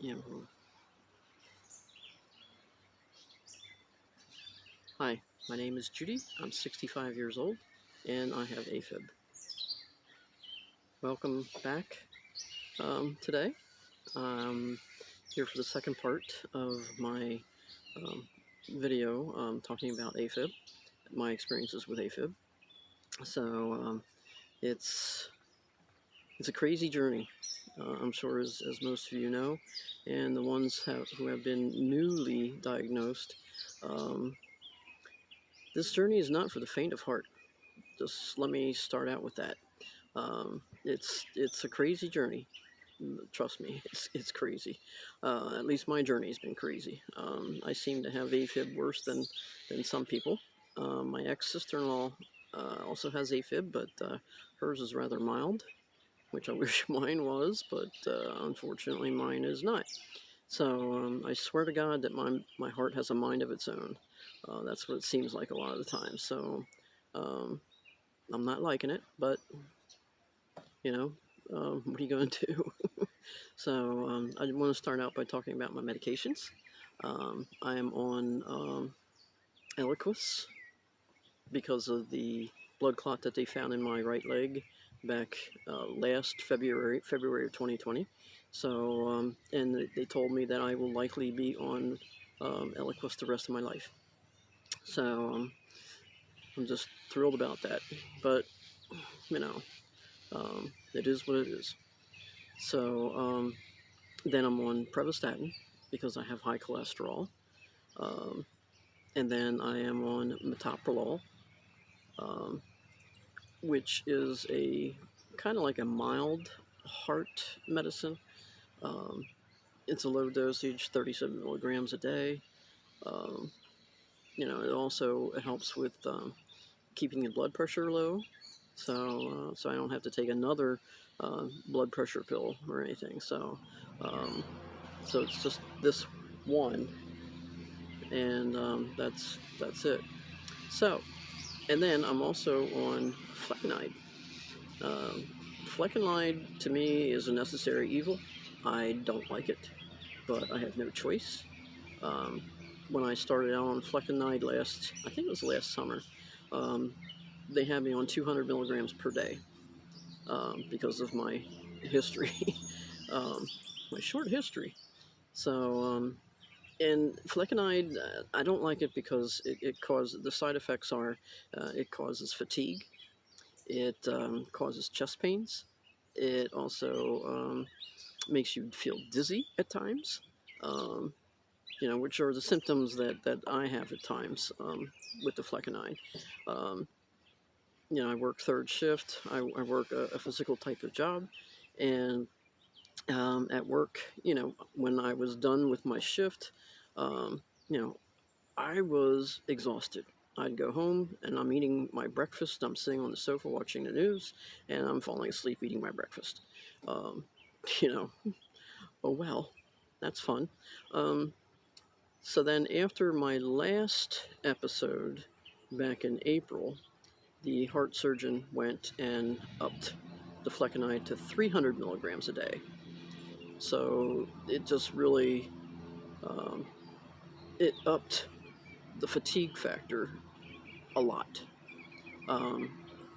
Yeah. Hi, my name is Judy. I'm 65 years old, and I have Afib. Welcome back today. Here for the second part of my video talking about Afib, my experiences with Afib. So it's a crazy journey. I'm sure, as most of you know, and the ones who have been newly diagnosed. This journey is not for the faint of heart. Just let me start out with that. It's a crazy journey. Trust me, it's crazy. At least my journey has been crazy. I seem to have AFib worse than some people. My ex-sister-in-law also has AFib, but hers is rather mild, which I wish mine was, but unfortunately mine is not. So I swear to God that my heart has a mind of its own. That's what it seems like a lot of the time. So I'm not liking it, but you know, what are you going to do? So I want to start out by talking about my medications. I am on Eliquis because of the blood clot that they found in my right leg back last February of 2020. So and they told me that I will likely be on Eliquis the rest of my life. So I'm just thrilled about that. But you know, it is what it is. So then I'm on Prevestatin because I have high cholesterol. And then I am on metoprolol, which is a kind of like a mild heart medicine. It's a low dosage, 37 milligrams a day. It helps with keeping the blood pressure low, so I don't have to take another blood pressure pill or anything. So it's just this one, and that's it. So, and then I'm also on flecainide. Flecainide to me is a necessary evil. I don't like it, but I have no choice. When I started out on flecainide I think it was last summer, they had me on 200 milligrams per day because of my history, my short history. So, and flecainide, I don't like it because it causes, the side effects are, it causes fatigue, it causes chest pains, it also makes you feel dizzy at times, which are the symptoms that I have at times with the flecainide. I work third shift. I work a physical type of job, and at work, when I was done with my shift, I was exhausted. I'd go home and I'm eating my breakfast. I'm sitting on the sofa watching the news, and I'm falling asleep eating my breakfast. Um, you know, oh well, that's fun. So then, after my last episode back in April, the heart surgeon went and upped the flecainide to 300 milligrams a day. So it just really, it upped the fatigue factor a lot.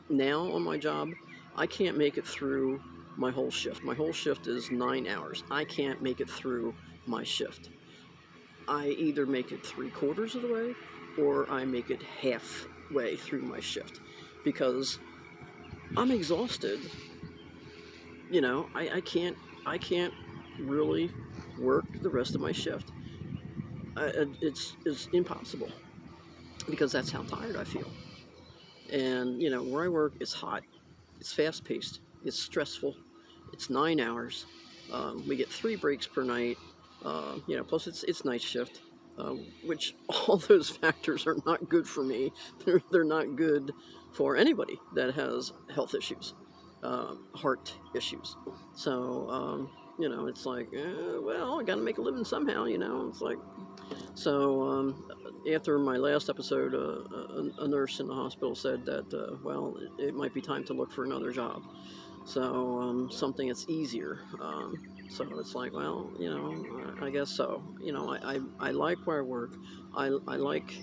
Now on my job, I can't make it through my whole shift. My whole shift is 9 hours. I can't make it through my shift. I either make it 3/4 of the way or I make it halfway through my shift because I'm exhausted. I can't really work the rest of my shift. It's impossible because that's how tired I feel. And where I work, it's hot, it's fast paced, it's stressful, it's 9 hours. We get 3 breaks per night. Plus it's night shift, which all those factors are not good for me. They're not good for anybody that has health issues, heart issues. So it's like, well, I got to make a living somehow. It's like, so after my last episode, a nurse in the hospital said that well, it might be time to look for another job. So something that's easier. So it's like, well, I guess so. I like where I work. I like,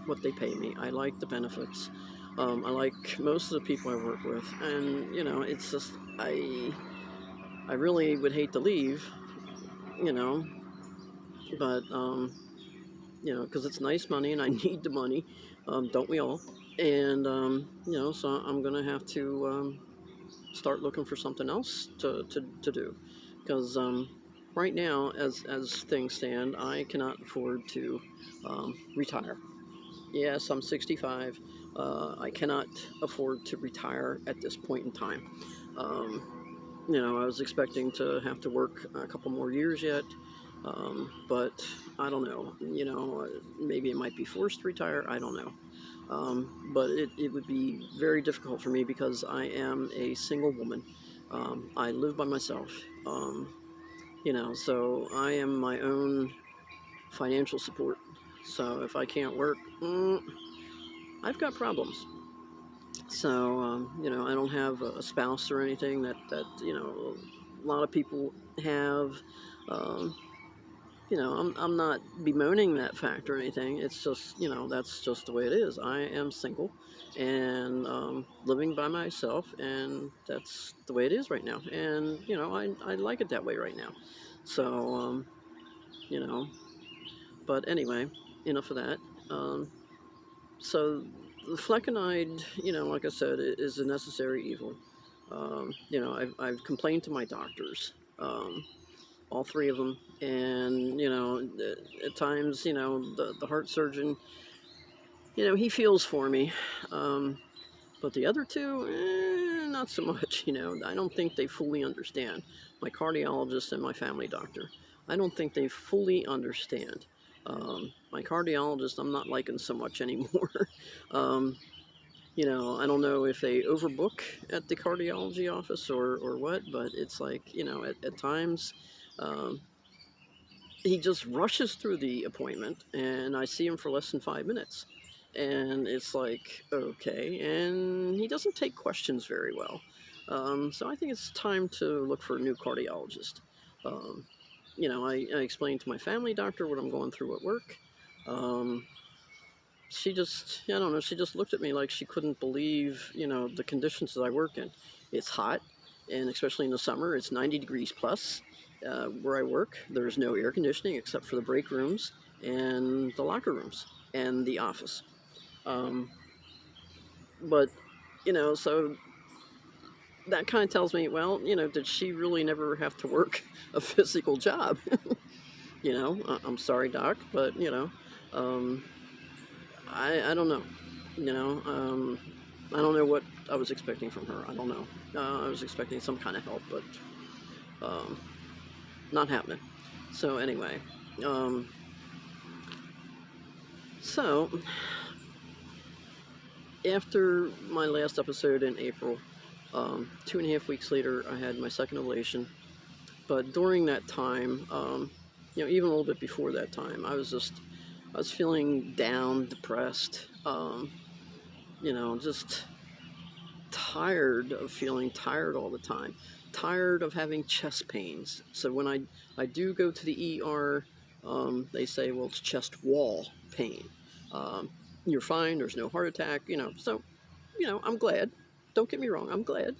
what they pay me. I like the benefits. I like most of the people I work with. And, it's just, I really would hate to leave, you know, but, because it's nice money and I need the money. Don't we all? And, so I'm going to have to start looking for something else to do. Because right now, as things stand, I cannot afford to retire. Yes, I'm 65. I cannot afford to retire at this point in time. Um, I was expecting to have to work a couple more years yet, but I don't know. Maybe it might be forced to retire. I don't know. But it would be very difficult for me because I am a single woman. I live by myself. So I am my own financial support. So if I can't work, I've got problems. So I don't have a spouse or anything that a lot of people have. Um, I'm not bemoaning that fact or anything. It's just, that's just the way it is. I am single and living by myself, and that's the way it is right now. And, I like it that way right now. So, you know, but anyway, enough of that. Um, so, the fleconide, like I said, is a necessary evil. I've complained to my doctors. All three of them. And, at times, the heart surgeon, he feels for me. Um, but the other two, not so much, I don't think they fully understand. My cardiologist and my family doctor, I don't think they fully understand. My cardiologist, I'm not liking so much anymore. um, I don't know if they overbook at the cardiology office or what, but it's like, at times, um, he just rushes through the appointment and I see him for less than 5 minutes. And it's like, okay. And he doesn't take questions very well. So I think it's time to look for a new cardiologist. Um, I explained to my family doctor what I'm going through at work. Um, she just, I don't know, she just looked at me like she couldn't believe, the conditions that I work in. It's hot, and especially in the summer, it's 90 degrees plus. Where I work, there's no air conditioning except for the break rooms and the locker rooms and the office. Um, but, so that kind of tells me, well, did she really never have to work a physical job? I'm sorry, doc, but, um, I don't know. I don't know what I was expecting from her. I don't know. I was expecting some kind of help, but um, not happening. So anyway, um, so after my last episode in April, 2.5 weeks later, I had my second ablation. But during that time, even a little bit before that time, I was feeling down, depressed, just tired of feeling tired all the time, tired of having chest pains. So when I do go to the ER, they say, well, it's chest wall pain. Um, you're fine, there's no heart attack, So, I'm glad. Don't get me wrong, I'm glad.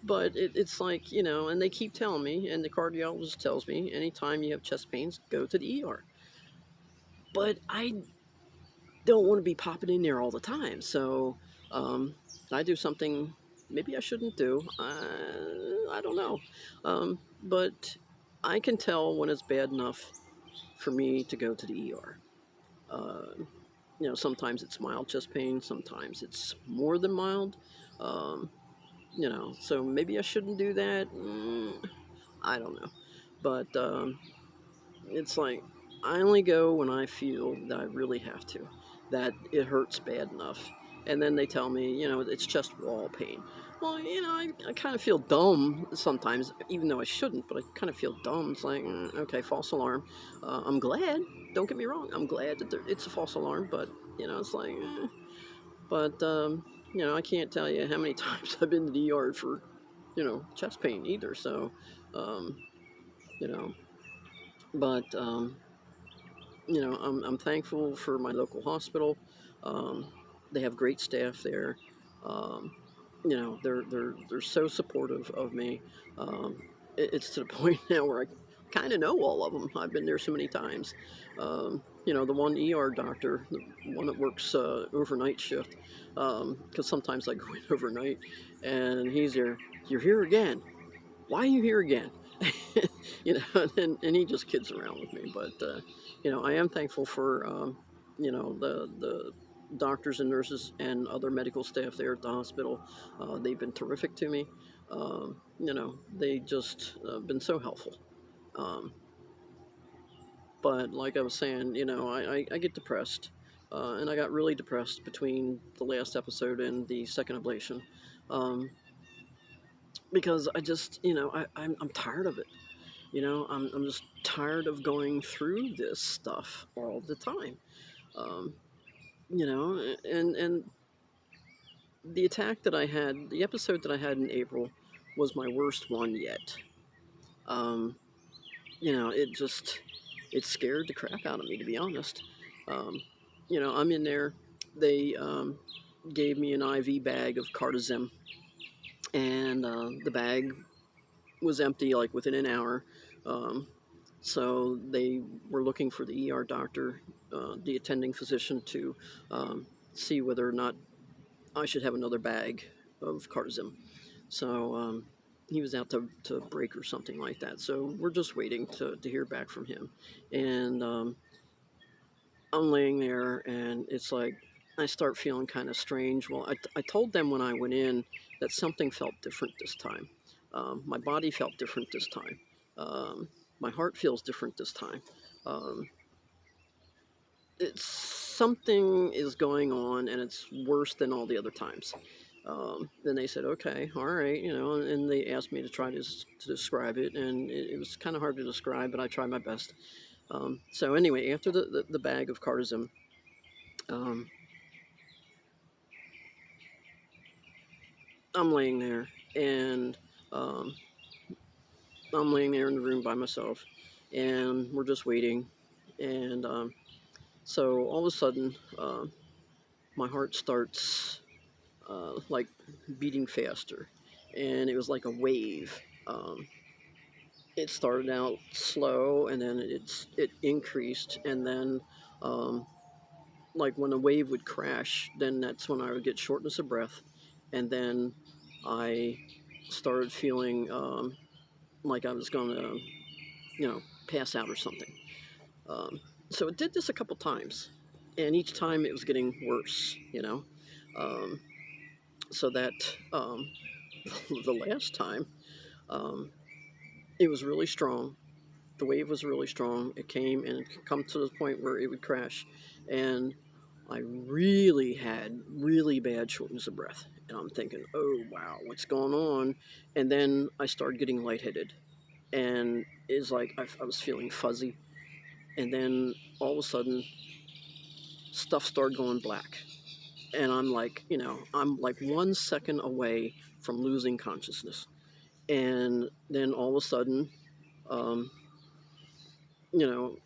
But it's like, and they keep telling me, and the cardiologist tells me, anytime you have chest pains, go to the ER. But I don't want to be popping in there all the time. So I do something maybe I shouldn't do. I don't know. But I can tell when it's bad enough for me to go to the ER. Sometimes it's mild chest pain, sometimes it's more than mild. Um, so maybe I shouldn't do that. I don't know. But it's like I only go when I feel that I really have to, that it hurts bad enough. And then they tell me, it's just wall pain. Well, I kind of feel dumb sometimes, even though I shouldn't, but I kind of feel dumb. It's like, okay, false alarm. I'm glad, don't get me wrong, I'm glad that it's a false alarm, but, it's like, but, I can't tell you how many times I've been to the ER for, chest pain either. So, um, you know. But I'm thankful for my local hospital. Um, they have great staff there. Um, they're so supportive of me. It's to the point now where I kind of know all of them. I've been there so many times. The one ER doctor, the one that works overnight shift, because sometimes I go in overnight, and he's there. You're here again. Why are you here again? And he just kids around with me. But I am thankful for the doctors and nurses and other medical staff there at the hospital. They've been terrific to me. They just been so helpful. Um, but like I was saying, I get depressed. And I got really depressed between the last episode and the second ablation. Um, because I just, I'm tired of it. I'm just tired of going through this stuff all the time. Um, and the attack that I had, the episode that I had in April, was my worst one yet. Um, it scared the crap out of me, to be honest. Um, I'm in there. They gave me an IV bag of Cardizem, and the bag was empty like within an hour. Um, So they were looking for the ER doctor, the attending physician, to see whether or not I should have another bag of Cardizem. So he was out to break or something like that. So we're just waiting to hear back from him. And I'm laying there, and it's like I start feeling kind of strange. Well, I told them when I went in that something felt different this time. My body felt different this time. Um, my heart feels different this time. Um, it's something is going on, and it's worse than all the other times. Then they said, okay, all right, and they asked me to try to describe it, and it was kind of hard to describe, but I tried my best. So anyway, after the bag of Cardizem, um, I'm laying there, and um, I'm laying there in the room by myself, and we're just waiting. And so all of a sudden, my heart starts like beating faster, and it was like a wave. It started out slow, and then it increased, and then um, like when a wave would crash, then that's when I would get shortness of breath, and then I started feeling like I was going to, pass out or something. Um, so it did this a couple times, and each time it was getting worse. Um, so that the last time, um, it was really strong. The wave was really strong. It came and it come to the point where it would crash, and I really had really bad shortness of breath. And I'm thinking, oh wow, what's going on? And then I started getting lightheaded, and it's like I was feeling fuzzy. And then all of a sudden, stuff started going black, and I'm like 1 second away from losing consciousness. And then all of a sudden, um, you know,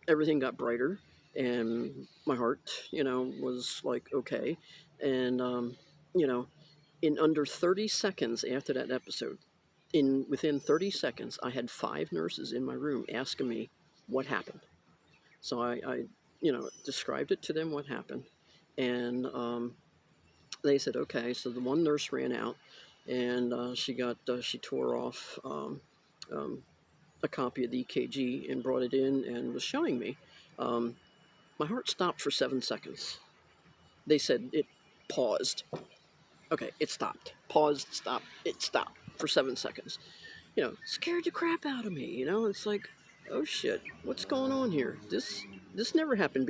everything got brighter, and my heart, was like okay. And you know, in under 30 seconds after that episode, in within 30 seconds, I had 5 nurses in my room asking me what happened. So I described it to them what happened, and they said okay. So the one nurse ran out, and she tore off um, a copy of the EKG and brought it in and was showing me. Um, my heart stopped for 7 seconds. They said it paused. Okay, it stopped. Paused, stopped. It stopped for 7 seconds. Scared the crap out of me. It's like, oh shit, what's going on here? This never happened